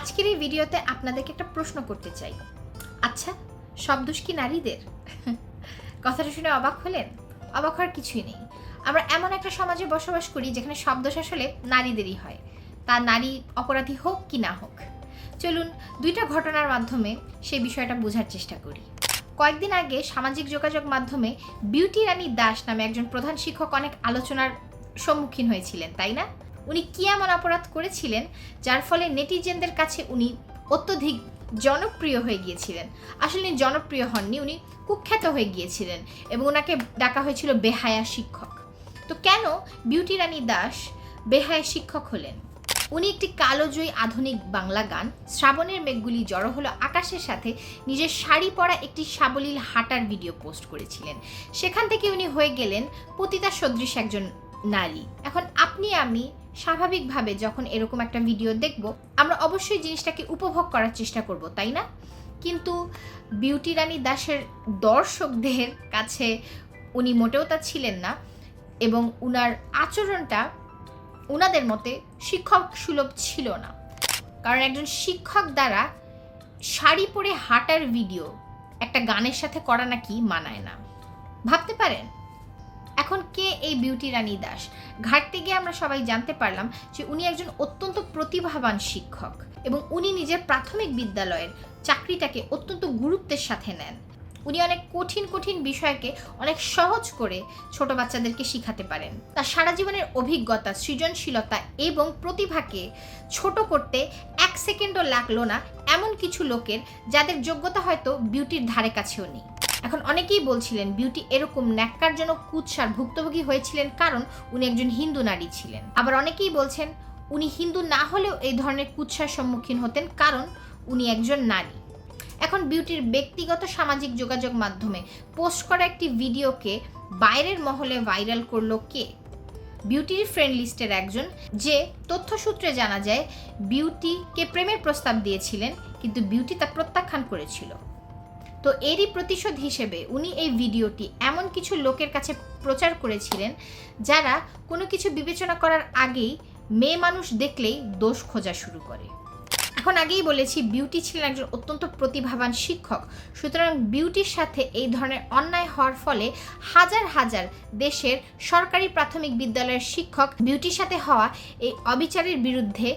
আজকের এই ভিডিওতে আপনাদেরকে একটা প্রশ্ন করতে চাই। আচ্ছা, সব দোষ কি নারীদের? কথাটা শুনে অবাক হলেন? অবাক হওয়ার কিছুই নেই। আমরা এমন একটা সমাজে বসবাস করি যেখানে সব দোষ আসলে নারীদেরই হয়, তা নারী অপরাধী হোক কি না হোক। চলুন দুইটা ঘটনার মাধ্যমে সেই বিষয়টা বোঝার চেষ্টা করি। কয়েকদিন আগে সামাজিক যোগাযোগ মাধ্যমে বিউটি রানী দাস নামে একজন প্রধান শিক্ষক অনেক আলোচনার সম্মুখীন হয়েছিলেন, তাই না? উনি কি এমন অপরাধ করেছিলেন যার ফলে নেটিজেনদের কাছে উনি অত্যধিক জনপ্রিয় হয়ে গিয়েছিলেন? আসলে জনপ্রিয় হননি, উনি কুখ্যাত হয়ে গিয়েছিলেন এবং ওনাকে ডাকা হয়েছিল বেহায়া শিক্ষক। তো কেন বিউটি রানী দাস বেহায়া শিক্ষক হলেন? উনি একটি কালোজয়ী আধুনিক বাংলা গান শ্রাবণের মেঘগুলি জড়ো হলো আকাশের সাথে নিজের শাড়ি পরা একটি সাবলীল হাঁটার ভিডিও পোস্ট করেছিলেন। সেখান থেকে উনি হয়ে গেলেন পতিতা সদৃশ একজন নারী। এখন আপনি আমি স্বাভাবিকভাবে যখন এরকম একটা ভিডিও দেখব, আমরা অবশ্যই জিনিসটাকে উপভোগ করার চেষ্টা করব, তাই না? কিন্তু বিউটি রানী দাসের দর্শকদের কাছে উনি মোটেও তা ছিলেন না এবং উনার আচরণটা উনাদের মতে শিক্ষক সুলভ ছিল না। কারণ একজন শিক্ষক দ্বারা শাড়ি পরে হাঁটার ভিডিও একটা গানের সাথে করা নাকি মানায় না। ভাবতে পারেন এখন কে এই বিউটি রানী দাস? ঘাটতে গিয়ে আমরা সবাই জানতে পারলাম যে উনি একজন অত্যন্ত প্রতিভাবান শিক্ষক এবং উনি নিজের প্রাথমিক বিদ্যালয়ের চাকরিটাকে অত্যন্ত গুরুত্বের সাথে নেন। উনি অনেক কঠিন কঠিন বিষয়কে অনেক সহজ করে ছোট বাচ্চাদেরকে শিখাতে পারেন। তার সারা জীবনের অভিজ্ঞতা, সৃজনশীলতা এবং প্রতিভাকে ছোট করতে এক সেকেন্ডও লাগলো না এমন কিছু লোকের যাদের যোগ্যতা হয়তো বিউটির ধারে কাছেও নেই। এখন অনেকেই বলছিলেন বিউটি এরকম ন্যাক্কারজনক কুৎসার ভুক্তভোগী হয়েছিলেন কারণ উনি একজন হিন্দু নারী ছিলেন। আবার অনেকেই বলছেন উনি হিন্দু না হলেও এই ধরনের কুৎসার সম্মুখীন হতেন কারণ উনি একজন নারী। এখন বিউটির ব্যক্তিগত সামাজিক যোগাযোগ মাধ্যমে পোস্ট করা একটি ভিডিওকে বাইরের মহলে ভাইরাল করলো কে? বিউটির ফ্রেন্ড লিস্টের একজন, যে তথ্যসূত্রে জানা যায় বিউটিকে প্রেমের প্রস্তাব দিয়েছিলেন কিন্তু বিউটি তা প্রত্যাখ্যান করেছিল। তো এরই প্রতিশোধ হিসেবে উনি এই ভিডিওটি এমন কিছু লোকের কাছে প্রচার করেছিলেন যারা কোনো কিছু বিবেচনা করার আগেই মেয়ে মানুষ দেখলেই দোষ খোঁজা শুরু করে। এখন আগেই বলেছি বিউটি ছিলেন একজন অত্যন্ত প্রতিভাবান শিক্ষক, সুতরাং বিউটির সাথে এই ধরনের অন্যায় হওয়ার ফলে হাজার হাজার দেশের সরকারি প্রাথমিক বিদ্যালয়ের শিক্ষক বিউটির সাথে হওয়া এই অবিচারের বিরুদ্ধে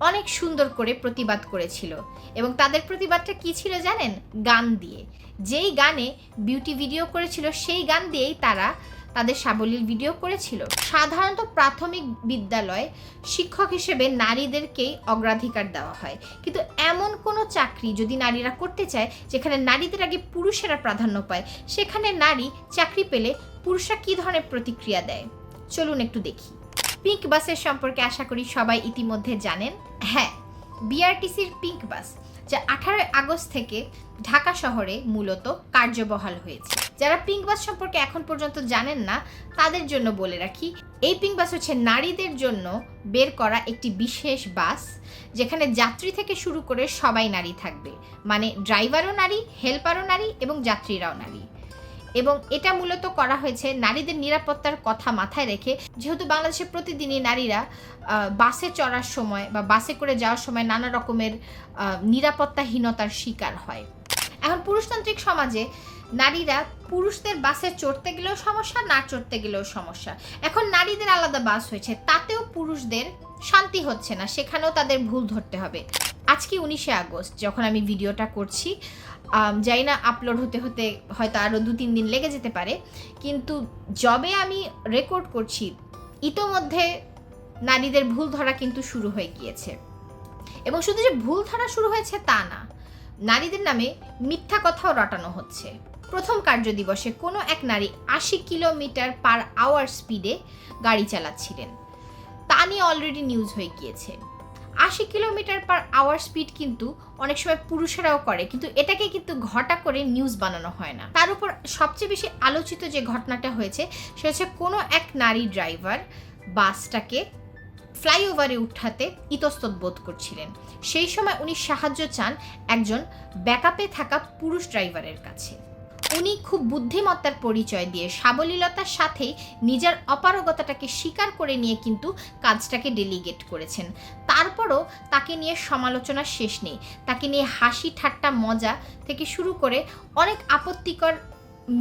অনেক সুন্দর করে প্রতিবাদ করেছিল এবং তাদের প্রতিবাদটা কি ছিল জানেন? গান দিয়ে। যেই গানে বিউটি ভিডিও করেছিল সেই গান দিয়েই তারা তাদের সাবলীল ভিডিও করেছিল। সাধারণত প্রাথমিক বিদ্যালয় শিক্ষক হিসেবে নারীদেরকেই অগ্রাধিকার দেওয়া হয়, কিন্তু এমন কোনো চাকরি যদি নারীরা করতে চায় যেখানে নারীদের আগে পুরুষেরা প্রাধান্য পায়, সেখানে নারী চাকরি পেলে পুরুষরা কী ধরনের প্রতিক্রিয়া দেয় চলুন একটু দেখি। পিঙ্ক বাসের সম্পর্কে আশা করি সবাই ইতিমধ্যে জানেন। হ্যাঁ, বিআরটিসির পিঙ্ক বাস যা 18 আগস্ট থেকে ঢাকা শহরে মূলত কার্যবহাল হয়েছে। যারা পিঙ্ক বাস সম্পর্কে এখন পর্যন্ত জানেন না তাদের জন্য বলে রাখি, এই পিঙ্ক বাস হচ্ছে নারীদের জন্য বের করা একটি বিশেষ বাস যেখানে যাত্রী থেকে শুরু করে সবাই নারী থাকবে, মানে ড্রাইভারও নারী, হেল্পারও নারী এবং যাত্রীরাও নারী। এবং এটা মূলত করা হয়েছে নারীদের নিরাপত্তার কথা মাথায় রেখে, যেহেতু বাংলাদেশে প্রতিদিনই নারীরা বাসে চড়ার সময় বা বাসে করে যাওয়ার সময় নানা রকমের নিরাপত্তাহীনতার শিকার হয়। এখন পুরুষতান্ত্রিক সমাজে নারীরা পুরুষদের বাসে চড়তে গেলেও সমস্যা, না চড়তে গেলেও সমস্যা। এখন নারীদের আলাদা বাস হয়েছে, তাতেও পুরুষদের শান্তি হচ্ছে না, সেখানেও তাদের ভুল ধরতে হবে। আজকে 19 আগস্ট যখন আমি ভিডিওটা করছি, জানি না আপলোড হতে হতে হয়তো আরও 2-3 দিন লেগে যেতে পারে, কিন্তু যবে আমি রেকর্ড করছি ইতোমধ্যে নারীদের ভুল ধরা কিন্তু শুরু হয়ে গিয়েছে। এবং শুধু যে ভুল ধরা শুরু হয়েছে তা না, নারীদের নামে মিথ্যা কথাও রটানো হচ্ছে। প্রথম কার্যদিবসে কোনো এক নারী 80 কিলোমিটার/আওয়ার স্পিডে গাড়ি চালাচ্ছিলেন, তা নিয়ে অলরেডি নিউজ হয়ে গিয়েছে। 80 কিলোমিটার/আওয়ার স্পিড কিন্তু অনেক সময় পুরুষেরাও করে, কিন্তু এটাকে কিন্তু ঘটা করে নিউজ বানানো হয় না। তার উপর সবচেয়ে বেশি আলোচিত যে ঘটনাটা হয়েছে সেটা হচ্ছে কোনো এক নারী ড্রাইভার বাসটাকে ফ্লাইওভারে উঠাতে ইতস্তত বোধ করছিলেন। সেই সময় উনি সাহায্য চান একজন ব্যাকআপে থাকা পুরুষ ড্রাইভারের কাছে। উনি খুব বুদ্ধিমত্তার পরিচয় দিয়ে সাবলীলতার সাথেই নিজের অপারগতাটাকে স্বীকার করে নিয়ে কিন্তু কাজটাকে ডেলিগেট করেছেন। তারপরও তাকে নিয়ে সমালোচনার শেষ নেই। তাকে নিয়ে হাসি ঠাট্টা মজা থেকে শুরু করে অনেক আপত্তিকর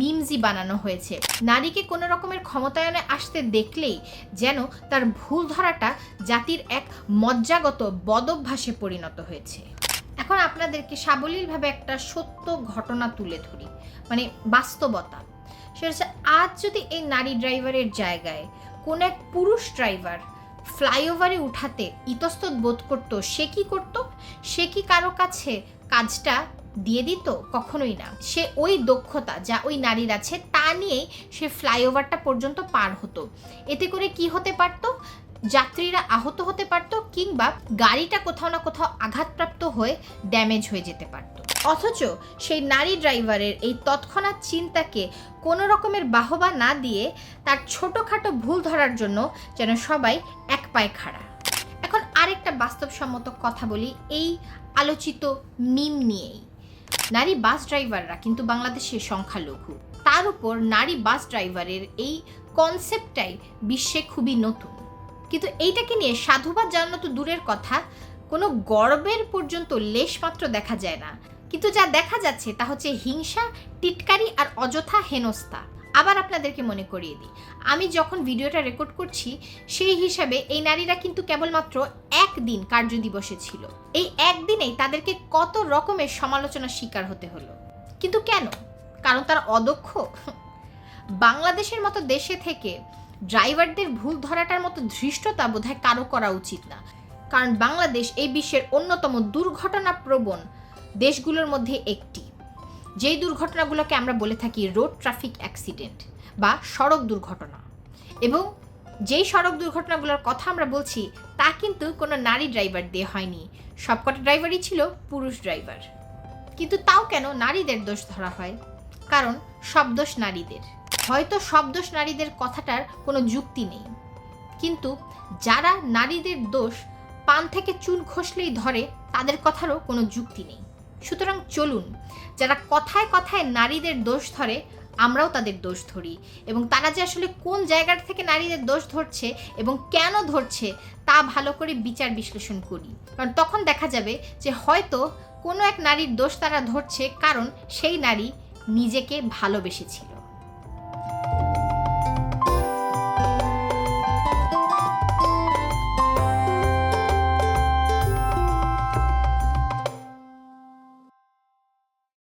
মিমসই বানানো হয়েছে। নারীকে কোনো রকমের ক্ষমতায়নে আসতে দেখলেই যেন তার ভুল ধরাটা জাতির এক মজ্জাগত বদভ্যাসে পরিণত হয়েছে। এখন আপনাদেরকে সাবলীলভাবে একটা সত্য ঘটনা তুলে ধরি, মানে বাস্তবতা। সেটা হচ্ছে, আজ যদি এই নারী ড্রাইভারের জায়গায় কোনো এক পুরুষ ড্রাইভার ফ্লাইওভারে উঠাতে ইতস্তত বোধ করতো, সে কি করতো? সে কি কারো কাছে কাজটা দিয়ে দিত? কখনোই না। সে ওই দক্ষতা যা ওই নারীর আছে তা নিয়েই সে ফ্লাইওভারটা পর্যন্ত পার হতো। এতে করে কি হতে পারতো? যাত্রীরা আহত হতে পারত, কিংবা গাড়িটা কোথাও না কোথাও আঘাতপ্রাপ্ত হয়ে ড্যামেজ হয়ে যেতে পারত। অথচ সেই নারী ড্রাইভারের এই তৎক্ষণাৎ চিন্তাকে কোনো রকমের বাহবা না দিয়ে তার ছোটোখাটো ভুল ধরার জন্য যেন সবাই এক পায়ে খাড়া। এখন আরেকটা বাস্তবসম্মত কথা বলি এই আলোচিত মিম নিয়েই। নারী বাস ড্রাইভাররা কিন্তু বাংলাদেশের সংখ্যালঘু। তার উপর নারী বাস ড্রাইভারের এই কনসেপ্টটাই বিশ্বে খুবই নতুন। কিন্তু এইটাকে নিয়ে সাধুবাদ জানানো তো দূরের কথা, কোনো গর্বের পর্যন্ত লেশমাত্র দেখা যায় না। কিন্তু যা দেখা যাচ্ছে তা হচ্ছে হিংসা, টিটকারি আর অযথা হেনস্থা। আবার আপনাদেরকে মনে করিয়ে দিই, আমি যখন ভিডিওটা রেকর্ড করছি সেই হিসাবে এই নারীরা কিন্তু কেবলমাত্র একদিন কার্যদিবসে ছিল। এই একদিনেই তাদেরকে কত রকমের সমালোচনার শিকার হতে হলো। কিন্তু কেন? কারণ তারা অদক্ষ? বাংলাদেশের মতো দেশে থেকে ড্রাইভারদের ভুল ধরাটার মতো ধৃষ্টতা বোধহয় কারো করা উচিত না। কারণ বাংলাদেশ এই বিশ্বের অন্যতম দুর্ঘটনা প্রবণ দেশগুলোর মধ্যে একটি। যেই দুর্ঘটনাগুলোকে আমরা বলে থাকি রোড ট্রাফিক অ্যাক্সিডেন্ট বা সড়ক দুর্ঘটনা, এবং যেই সড়ক দুর্ঘটনাগুলোর কথা আমরা বলছি তা কিন্তু কোনো নারী ড্রাইভার দিয়ে হয়নি। সবকটা ড্রাইভারই ছিল পুরুষ ড্রাইভার। কিন্তু তাও কেন নারীদের দোষ ধরা হয়? কারণ সব দোষ নারীদের। হয়তো সব দোষ নারীদের কথাটার কোনো যুক্তি নেই, কিন্তু যারা নারীদের দোষ পান থেকে চুন খসলেই ধরে তাদের কথারও কোনো যুক্তি নেই। সুতরাং চলুন, যারা কথায় কথায় নারীদের দোষ ধরে আমরাও তাদের দোষ ধরি, এবং তারা যে আসলে কোন জায়গা থেকে নারীদের দোষ ধরছে এবং কেন ধরছে তা ভালো করে বিচার বিশ্লেষণ করি। কারণ তখন দেখা যাবে যে হয়তো কোনো এক নারীর দোষ তারা ধরছে কারণ সেই নারী নিজেকে ভালোবেসেছিল।